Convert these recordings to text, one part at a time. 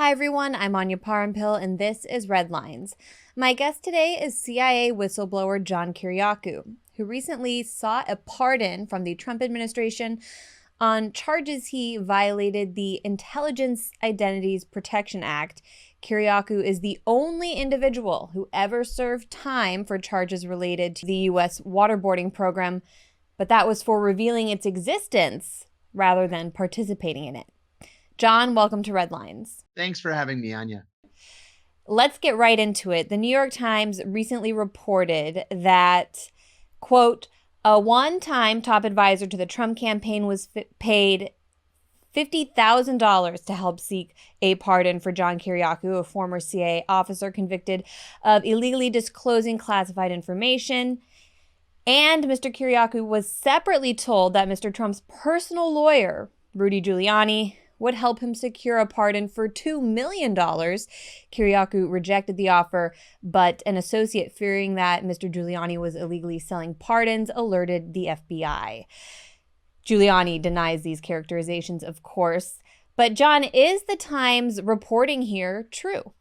Hi everyone, I'm Anya Parampil and this is Redlines. My guest today is CIA whistleblower John Kiriakou, who recently sought a pardon from the Trump administration on charges he violated the Intelligence Identities Protection Act. Kiriakou is the only individual who ever served time for charges related to the U.S. waterboarding program, but that was for revealing its existence rather than participating in it. John, welcome to Redlines. Thanks for having me, Anya. Let's get right into it. The New York Times recently reported that, quote, a one-time top advisor to the Trump campaign was paid $50,000 to help seek a pardon for John Kiriakou, a former CIA officer convicted of illegally disclosing classified information. And Mr. Kiriakou was separately told that Mr. Trump's personal lawyer, Rudy Giuliani, would help him secure a pardon for $2 million. Kiriakou rejected the offer, but an associate fearing that Mr. Giuliani was illegally selling pardons alerted the FBI. Giuliani denies these characterizations, of course. But John, is the Times reporting here true?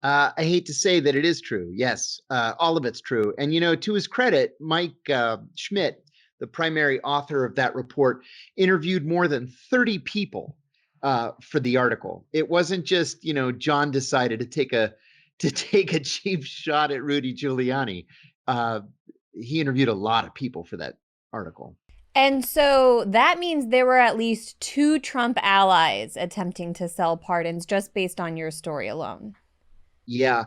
I hate to say that it is true. Yes, all of it's true. And, you know, to his credit, Mike Schmidt, the primary author of that report, interviewed more than 30 people for the article. It wasn't just, you know, John decided to take a cheap shot at Rudy Giuliani. He interviewed a lot of people for that article. And so that means there were at least two Trump allies attempting to sell pardons just based on your story alone. Yeah.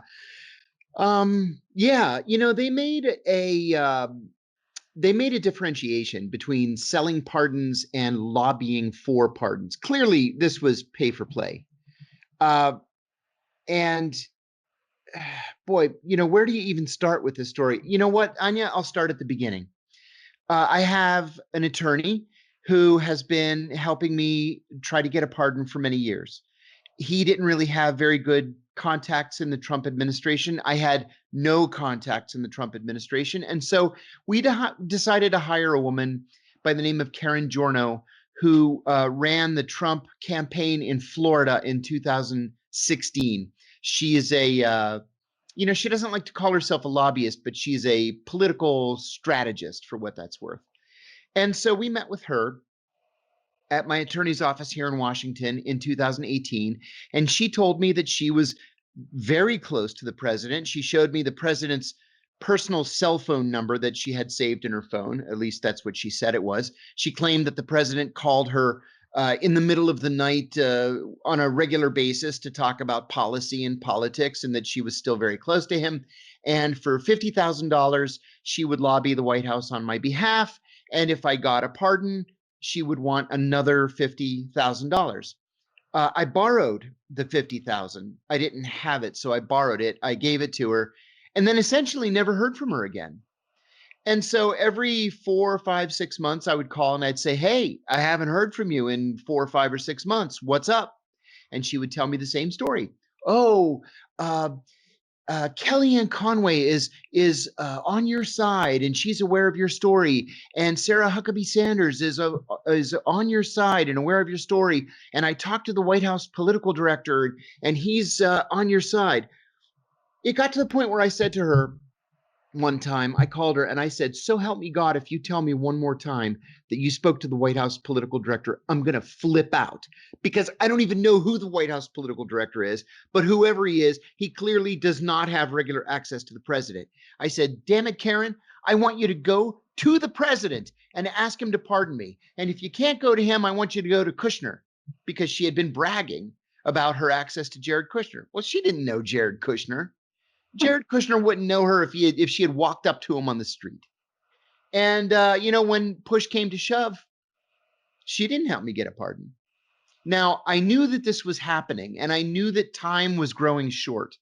You know, they made a differentiation between selling pardons and lobbying for pardons. Clearly, this was pay for play. And boy, you know, where do you even start with this story? You know what, Anya, I'll start at the beginning. I have an attorney who has been helping me try to get a pardon for many years. He didn't really have very good contacts in the Trump administration. I had no contacts in the Trump administration. And so we decided to hire a woman by the name of Karen Giorno, who ran the Trump campaign in Florida in 2016. She is she doesn't like to call herself a lobbyist, but she's a political strategist for what that's worth. And so we met with her at my attorney's office here in Washington in 2018. And she told me that she was very close to the president. She showed me the president's personal cell phone number that she had saved in her phone. At least that's what she said it was. She claimed that the president called her in the middle of the night on a regular basis to talk about policy and politics, and that she was still very close to him. And for $50,000, she would lobby the White House on my behalf. And if I got a pardon, she would want another $50,000. I borrowed the $50,000. I didn't have it, so I borrowed it. I gave it to her, and then essentially never heard from her again. And so every 4 or 5, 6 months, I would call and I'd say, "Hey, I haven't heard from you in 4 or 5 or 6 months. What's up?" And she would tell me the same story. "Oh, uh, Kellyanne Conway is on your side, and she's aware of your story. And Sarah Huckabee Sanders is on your side and aware of your story. And I talked to the White House political director, and he's on your side." It got to the point where I said to her one time, I called her and I said, "So help me God, if you tell me one more time that you spoke to the White House political director, I'm going to flip out, because I don't even know who the White House political director is, but whoever he is, he clearly does not have regular access to the president." I said, "Damn it, Karen, I want you to go to the president and ask him to pardon me. And if you can't go to him, I want you to go to Kushner," because she had been bragging about her access to Jared Kushner. Well, she didn't know Jared Kushner. Jared Kushner wouldn't know her if she had walked up to him on the street. And, when push came to shove, she didn't help me get a pardon. Now, I knew that this was happening, and I knew that time was growing short.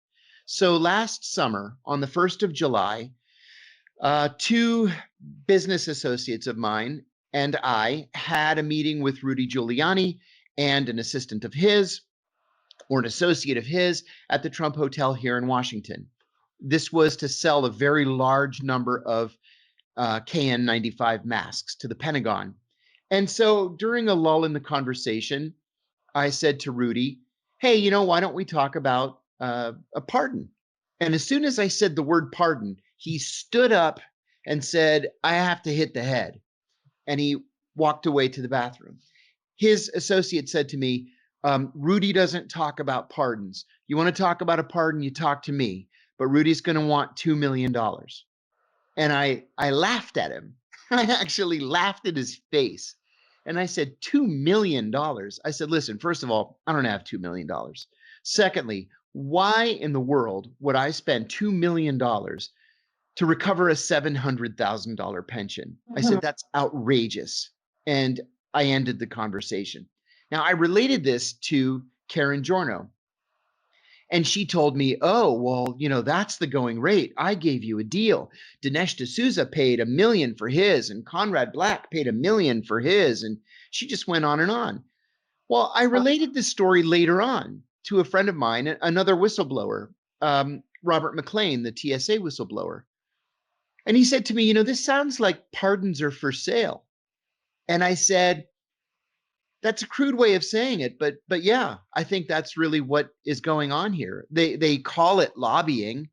So last summer, on the 1st of July, two business associates of mine and I had a meeting with Rudy Giuliani and an assistant of his, or an associate of his, at the Trump Hotel here in Washington. This was to sell a very large number of KN95 masks to the Pentagon. And so during a lull in the conversation, I said to Rudy, hey, why don't we talk about a pardon? And as soon as I said the word pardon, he stood up and said, I have to hit the head. And he walked away to the bathroom. His associate said to me, Rudy doesn't talk about pardons. You want to talk about a pardon, you talk to me, but Rudy's going to want $2 million. And I laughed at him. I actually laughed at his face. And I said, $2 million. I said, listen, first of all, I don't have $2 million. Secondly, why in the world would I spend $2 million to recover a $700,000 pension? I said, that's outrageous. And I ended the conversation. Now, I related this to Karen Giorno. And she told me, oh, well, that's the going rate. I gave you a deal. Dinesh D'Souza paid $1 million for his, and Conrad Black paid $1 million for his. And she just went on and on. Well, I related this story later on to a friend of mine, another whistleblower, Robert McLean, the TSA whistleblower. And he said to me, this sounds like pardons are for sale. And I said, that's a crude way of saying it, but yeah, I think that's really what is going on here. They call it lobbying,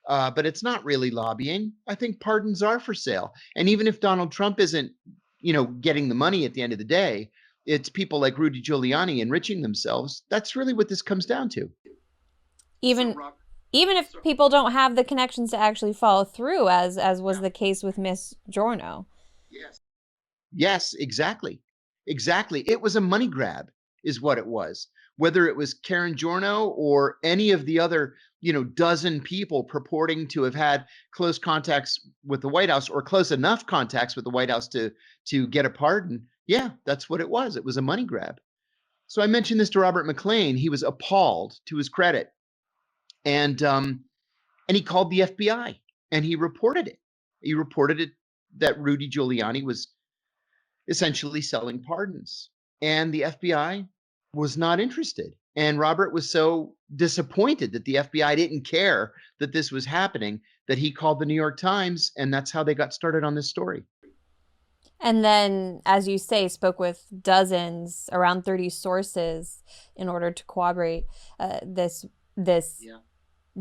but it's not really lobbying. I think pardons are for sale. And even if Donald Trump isn't, getting the money at the end of the day, it's people like Rudy Giuliani enriching themselves. That's really what this comes down to. Even even if people don't have the connections to actually follow through, as was the case with Miss Giorno. Yes, exactly. Exactly. It was a money grab, is what it was. Whether it was Karen Giorno or any of the other, dozen people purporting to have had close contacts with the White House or close enough contacts with the White House to get a pardon. Yeah, that's what it was. It was a money grab. So I mentioned this to Robert McLean. He was appalled, to his credit, and he called the FBI and he reported it. He reported it that Rudy Giuliani was essentially selling pardons. And the FBI was not interested. And Robert was so disappointed that the FBI didn't care that this was happening that he called the New York Times, and that's how they got started on this story. And then, as you say, spoke with dozens, around 30 sources in order to corroborate this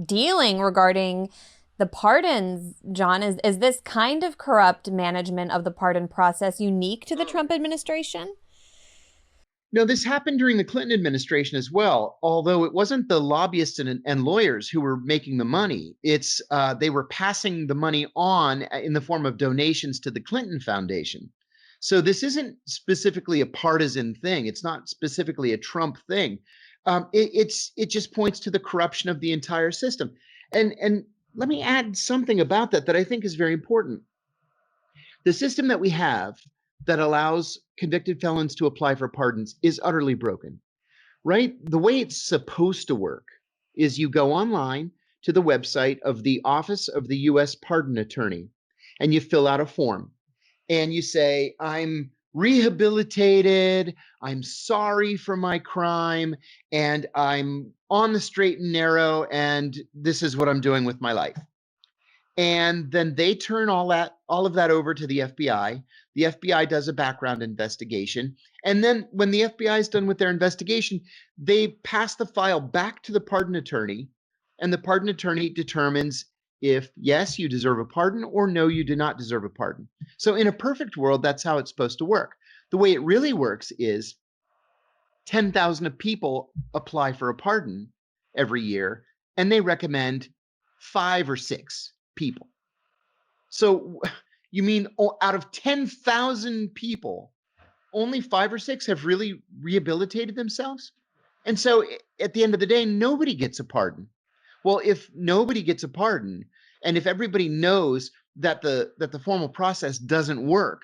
dealing regarding the pardons. John, is this kind of corrupt management of the pardon process unique to the Trump administration? No, this happened during the Clinton administration as well, although it wasn't the lobbyists and lawyers who were making the money. It's they were passing the money on in the form of donations to the Clinton Foundation. So this isn't specifically a partisan thing. It's not specifically a Trump thing. It just points to the corruption of the entire system. And let me add something about that I think is very important. The system that we have that allows convicted felons to apply for pardons is utterly broken, right? The way it's supposed to work is you go online to the website of the Office of the U.S. Pardon Attorney and you fill out a form and you say, I'm rehabilitated, I'm sorry for my crime, and I'm on the straight and narrow, and this is what I'm doing with my life. And then they turn all of that over to the FBI. The FBI does a background investigation. And then when the FBI is done with their investigation, they pass the file back to the pardon attorney, and the pardon attorney determines if yes, you deserve a pardon, or no, you do not deserve a pardon. So in a perfect world, that's how it's supposed to work. The way it really works is 10,000 people apply for a pardon every year, and they recommend 5 or 6 people. So you mean out of 10,000 people, only 5 or 6 have really rehabilitated themselves? And so at the end of the day, nobody gets a pardon. Well, if nobody gets a pardon, and if everybody knows that the formal process doesn't work,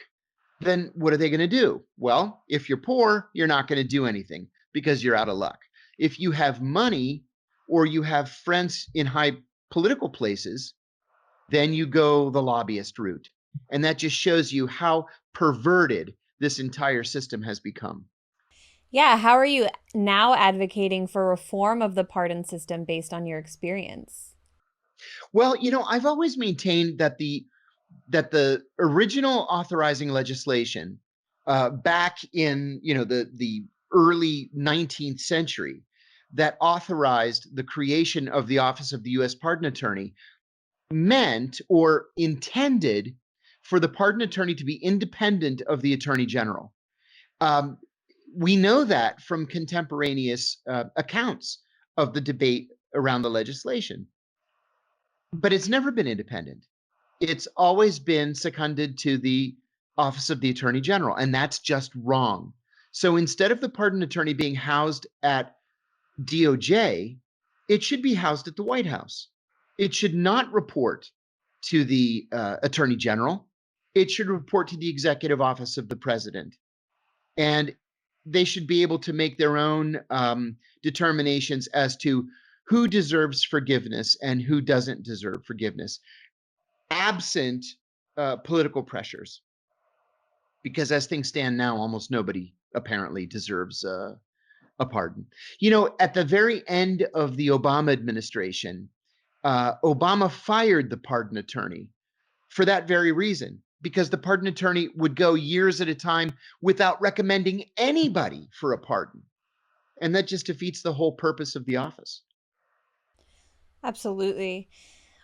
then what are they going to do? Well, if you're poor, you're not going to do anything because you're out of luck. If you have money or you have friends in high political places, then you go the lobbyist route. And that just shows you how perverted this entire system has become. Yeah, how are you now advocating for reform of the pardon system based on your experience? Well, I've always maintained that the original authorizing legislation back in the early 19th century that authorized the creation of the Office of the U.S. Pardon Attorney meant or intended for the pardon attorney to be independent of the Attorney General. We know that from contemporaneous accounts of the debate around the legislation. But it's never been independent. It's always been seconded to the Office of the Attorney General, and that's just wrong. So instead of the pardon attorney being housed at DOJ, it should be housed at the White House. It should not report to the Attorney General. It should report to the Executive Office of the President. And they should be able to make their own determinations as to who deserves forgiveness and who doesn't deserve forgiveness, absent political pressures. Because as things stand now, almost nobody apparently deserves a pardon. You know, at the very end of the Obama administration, Obama fired the pardon attorney for that very reason, because the pardon attorney would go years at a time without recommending anybody for a pardon. And that just defeats the whole purpose of the office. Absolutely.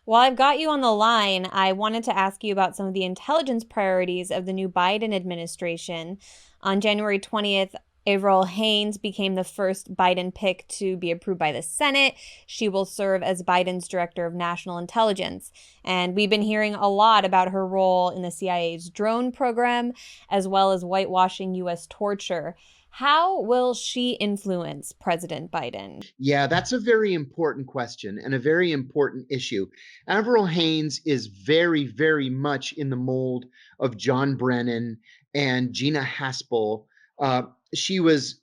While I've got you on the line, I wanted to ask you about some of the intelligence priorities of the new Biden administration. On January 20th, Avril Haines became the first Biden pick to be approved by the Senate. She will serve as Biden's Director of National Intelligence. And we've been hearing a lot about her role in the CIA's drone program, as well as whitewashing U.S. torture. How will she influence President Biden? Yeah, that's a very important question and a very important issue. Avril Haines is very, very much in the mold of John Brennan and Gina Haspel. She was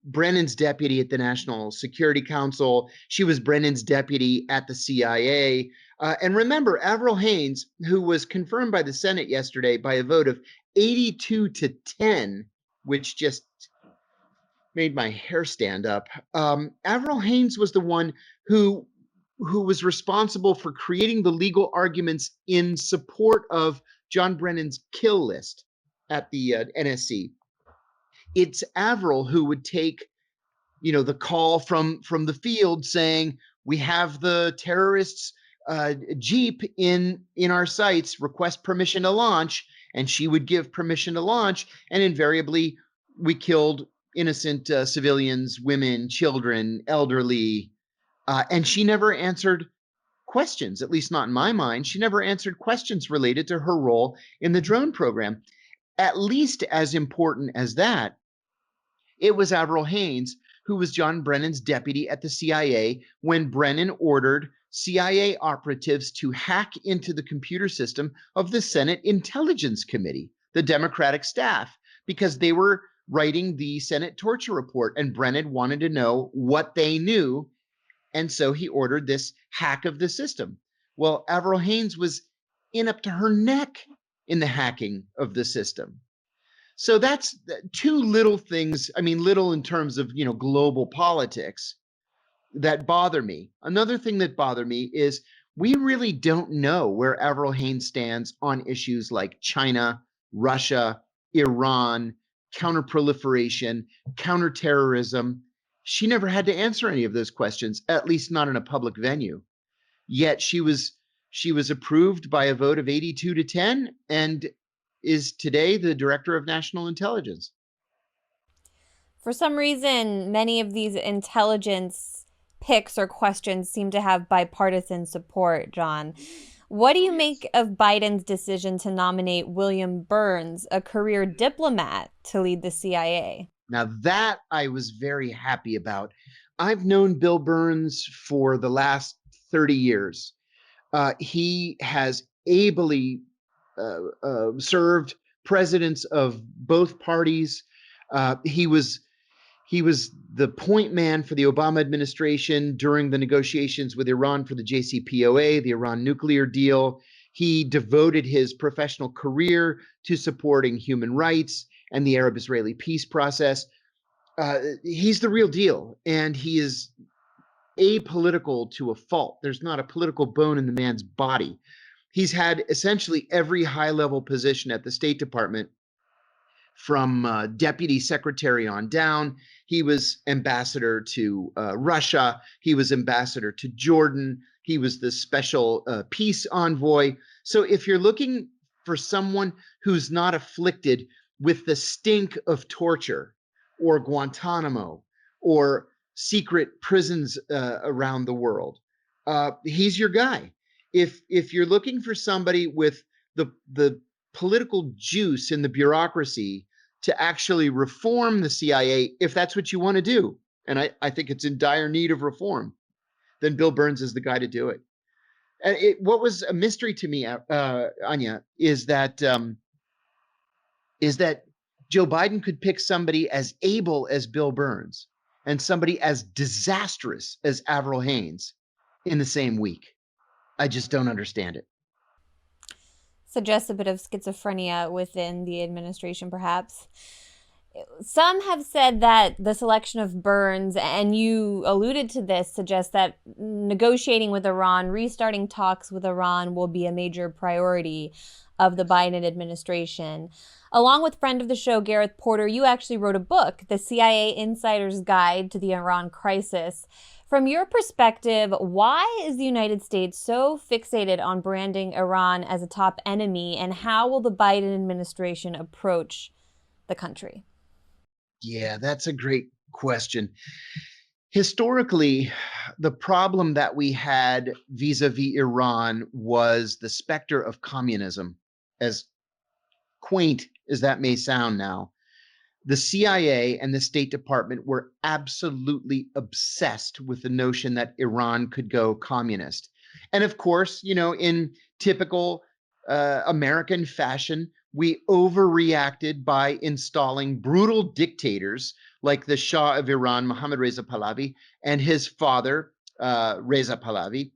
Brennan's deputy at the National Security Council. She was Brennan's deputy at the CIA. And remember, Avril Haines, who was confirmed by the Senate yesterday by a vote of 82 to 10, which just made my hair stand up. Avril Haines was the one who was responsible for creating the legal arguments in support of John Brennan's kill list at the NSC. It's Avril who would take, you know, the call from the field saying, we have the terrorists Jeep in our sights, request permission to launch, and she would give permission to launch, and invariably we killed innocent civilians, women, children, elderly, and she never answered questions, at least not in my mind. She never answered questions related to her role in the drone program. At least as important as that, it was Avril Haines who was John Brennan's deputy at the CIA when Brennan ordered CIA operatives to hack into the computer system of the Senate Intelligence Committee, the Democratic staff, because they were writing the Senate torture report, and Brennan wanted to know what they knew, and so he ordered this hack of the system. Well, Avril Haines was in up to her neck in the hacking of the system. So that's two little things, I mean, little in terms of, you know, global politics, that bother me. Another thing that bothered me is we really don't know where Avril Haines stands on issues like China, Russia, Iran, counterproliferation, counterterrorism. She never had to answer any of those questions, at least not in a public venue. Yet she was approved by a vote of 82 to 10 and is today the Director of National Intelligence. For some reason, many of these intelligence picks or questions seem to have bipartisan support, John. What do you make of Biden's decision to nominate William Burns, a career diplomat, to lead the CIA? Now, that I was very happy about. I've known Bill Burns for the last 30 years. He has ably served presidents of both parties. He was the point man for the Obama administration during the negotiations with Iran for the JCPOA, the Iran nuclear deal. He devoted his professional career to supporting human rights and the Arab-Israeli peace process. He's the real deal, and he is apolitical to a fault. There's not a political bone in the man's body. He's had essentially every high-level position at the State Department from deputy secretary on down. He was ambassador to Russia. He was ambassador to Jordan. He was the special peace envoy. So if you're looking for someone who's not afflicted with the stink of torture or Guantanamo or secret prisons around the world, he's your guy. If you're looking for somebody with the political juice in the bureaucracy to actually reform the CIA, if that's what you want to do, and I think it's in dire need of reform, then Bill Burns is the guy to do it. And what was a mystery to me, Anya, is that Joe Biden could pick somebody as able as Bill Burns and somebody as disastrous as Avril Haines in the same week. I just don't understand it. Suggests a bit of schizophrenia within the administration, perhaps. Some have said that the selection of Burns, and you alluded to this, suggests that negotiating with Iran, restarting talks with Iran will be a major priority of the Biden administration. Along with friend of the show, Gareth Porter, you actually wrote a book, The CIA Insider's Guide to the Iran Crisis. From your perspective, why is the United States so fixated on branding Iran as a top enemy, and how will the Biden administration approach the country? Yeah, that's a great question. Historically, the problem that we had vis-a-vis Iran was the specter of communism. As quaint as that may sound now, the CIA and the State Department were absolutely obsessed with the notion that Iran could go communist. And of course, in typical American fashion, we overreacted by installing brutal dictators like the Shah of Iran, Mohammad Reza Pahlavi, and his father, Reza Pahlavi,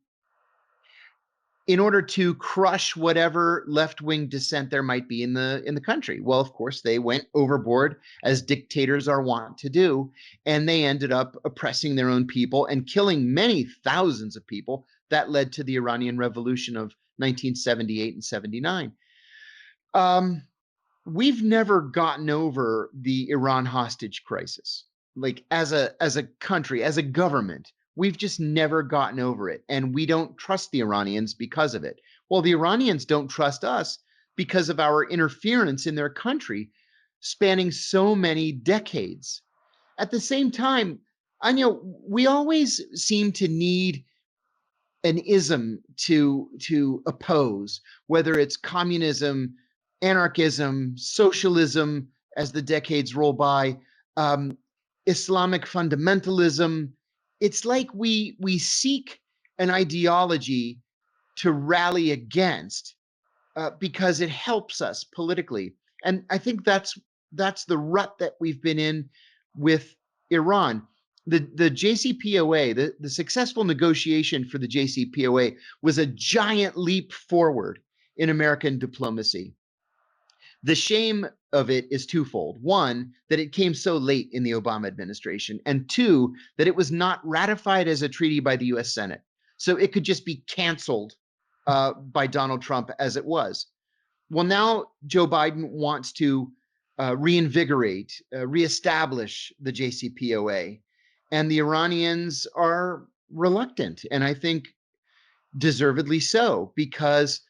in order to crush whatever left-wing dissent there might be in the country. Well, of course, they went overboard, as dictators are wont to do, and they ended up oppressing their own people and killing many thousands of people. That led to the Iranian Revolution of 1978 and 79. We've never gotten over the Iran hostage crisis. Like as a country, as a government, we've just never gotten over it. And we don't trust the Iranians because of it. Well, the Iranians don't trust us because of our interference in their country spanning so many decades. At the same time, Anya, we always seem to need an ism to oppose, whether it's communism, anarchism, socialism, as the decades roll by, Islamic fundamentalism. It's like we seek an ideology to rally against because it helps us politically, and I think that's the rut that we've been in with Iran. The JCPOA, the successful negotiation for the JCPOA was a giant leap forward in American diplomacy. The shame of it is twofold. One, that it came so late in the Obama administration, and two, that it was not ratified as a treaty by the US Senate. So it could just be canceled by Donald Trump as it was. Well, now Joe Biden wants to reinvigorate, reestablish the JCPOA, and the Iranians are reluctant, and I think deservedly so, because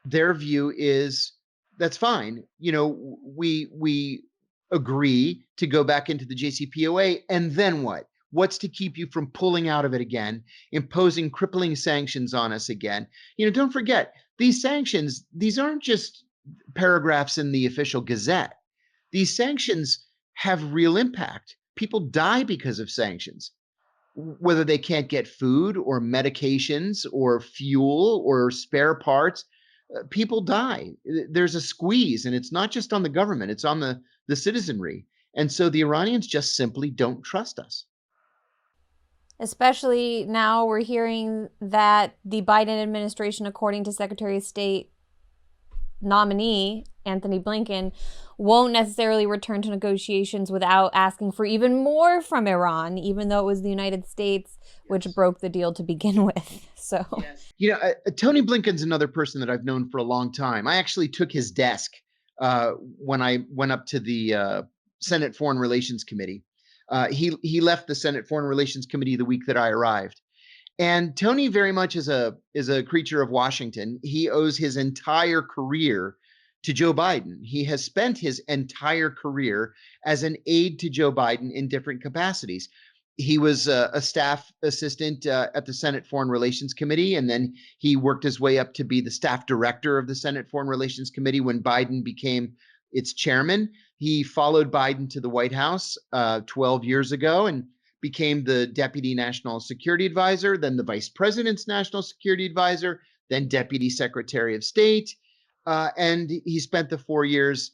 their view is that's fine. We agree to go back into the JCPOA, and then what? What's to keep you from pulling out of it again, imposing crippling sanctions on us again? Don't forget, these sanctions, these aren't just paragraphs in the official gazette. These sanctions have real impact. People die because of sanctions, whether they can't get food or medications or fuel or spare parts. People die. There's a squeeze, and it's not just on the government, it's on the citizenry. And so the Iranians just simply don't trust us. Especially now we're hearing that the Biden administration, according to Secretary of State nominee Anthony Blinken, won't necessarily return to negotiations without asking for even more from Iran, even though it was the United States which broke the deal to begin with. So, Tony Blinken's another person that I've known for a long time. I actually took his desk when I went up to the Senate Foreign Relations Committee. He left the Senate Foreign Relations Committee the week that I arrived. And Tony very much is a creature of Washington. He owes his entire career to Joe Biden. He has spent his entire career as an aide to Joe Biden in different capacities. He was a staff assistant at the Senate Foreign Relations Committee, and then he worked his way up to be the staff director of the Senate Foreign Relations Committee when Biden became its chairman. He followed Biden to the White House 12 years ago and became the deputy national security advisor, then the vice president's national security advisor, then deputy secretary of state. And he spent the 4 years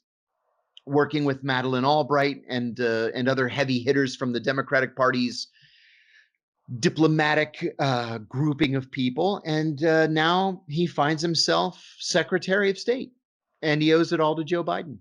working with Madeleine Albright and other heavy hitters from the Democratic Party's diplomatic grouping of people. And now he finds himself Secretary of State, and he owes it all to Joe Biden.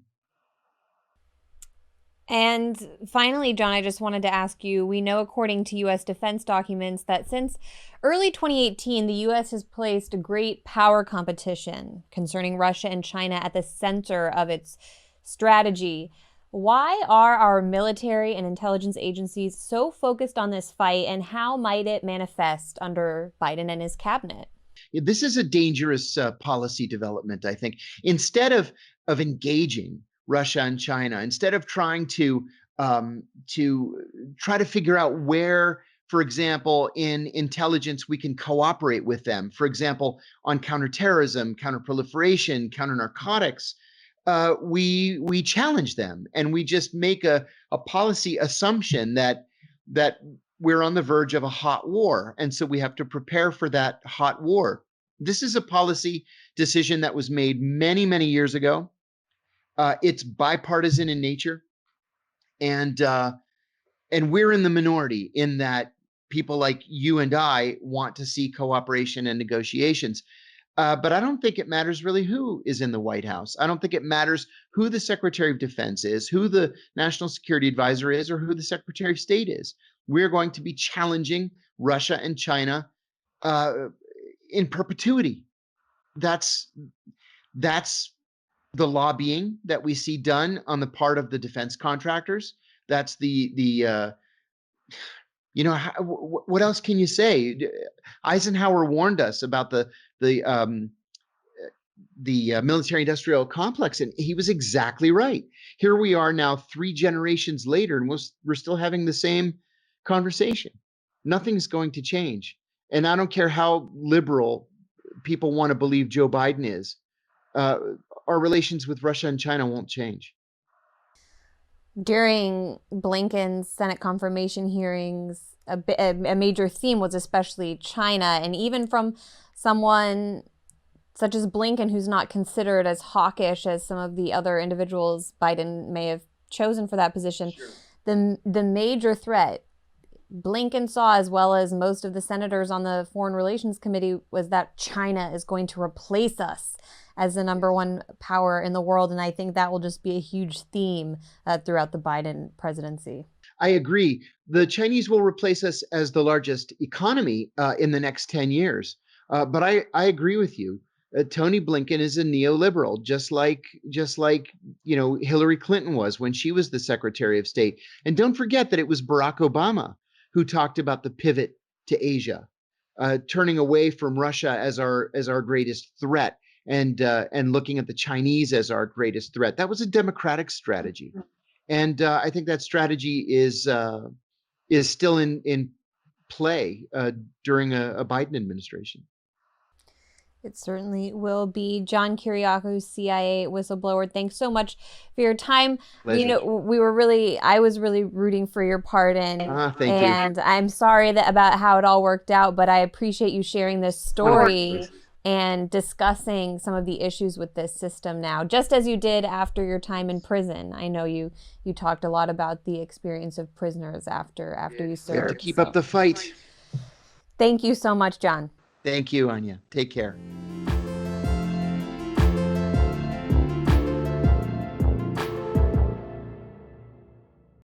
And finally, John, I just wanted to ask you, we know according to U.S. defense documents that since early 2018, the U.S. has placed a great power competition concerning Russia and China at the center of its strategy. Why are our military and intelligence agencies so focused on this fight, and how might it manifest under Biden and his cabinet? This is a dangerous policy development, I think. Instead of engaging Russia and China, instead of trying to try to figure out where, for example, in intelligence we can cooperate with them, for example, on counterterrorism, counterproliferation, counter-narcotics, we challenge them, and we just make a policy assumption that we're on the verge of a hot war, and so we have to prepare for that hot war. This is a policy decision that was made many, many years ago. It's bipartisan in nature, and we're in the minority in that people like you and I want to see cooperation and negotiations. But I don't think it matters really who is in the White House. I don't think it matters who the Secretary of Defense is, who the National Security Advisor is, or who the Secretary of State is. We're going to be challenging Russia and China in perpetuity. That's the lobbying that we see done on the part of the defense contractors. That's what else can you say? Eisenhower warned us about the military-industrial complex, and he was exactly right. Here we are now 3 generations later, and we're still having the same conversation. Nothing's going to change. And I don't care how liberal people want to believe Joe Biden is. Our relations with Russia and China won't change. During Blinken's Senate confirmation hearings, a major theme was especially China. And even from someone such as Blinken, who's not considered as hawkish as some of the other individuals Biden may have chosen for that position, sure, the major threat Blinken saw, as well as most of the senators on the Foreign Relations Committee, was that China is going to replace us as the number one power in the world. And I think that will just be a huge theme throughout the Biden presidency. I agree. The Chinese will replace us as the largest economy in the next 10 years. But I agree with you. Tony Blinken is a neoliberal, just like Hillary Clinton was when she was the Secretary of State. And don't forget that it was Barack Obama who talked about the pivot to Asia, turning away from Russia as our greatest threat, and looking at the Chinese as our greatest threat. That was a democratic strategy, and I think that strategy is still in play during a Biden administration. It certainly will be. John Kiriakou, CIA whistleblower, thanks so much for your time. Pleasure. I was really rooting for your pardon. Thank you. And I'm sorry about how it all worked out, but I appreciate you sharing this story and discussing some of the issues with this system now, just as you did after your time in prison. I know you talked a lot about the experience of prisoners after you served. We have to keep up the fight. Thank you so much, John. Thank you, Anya. Take care.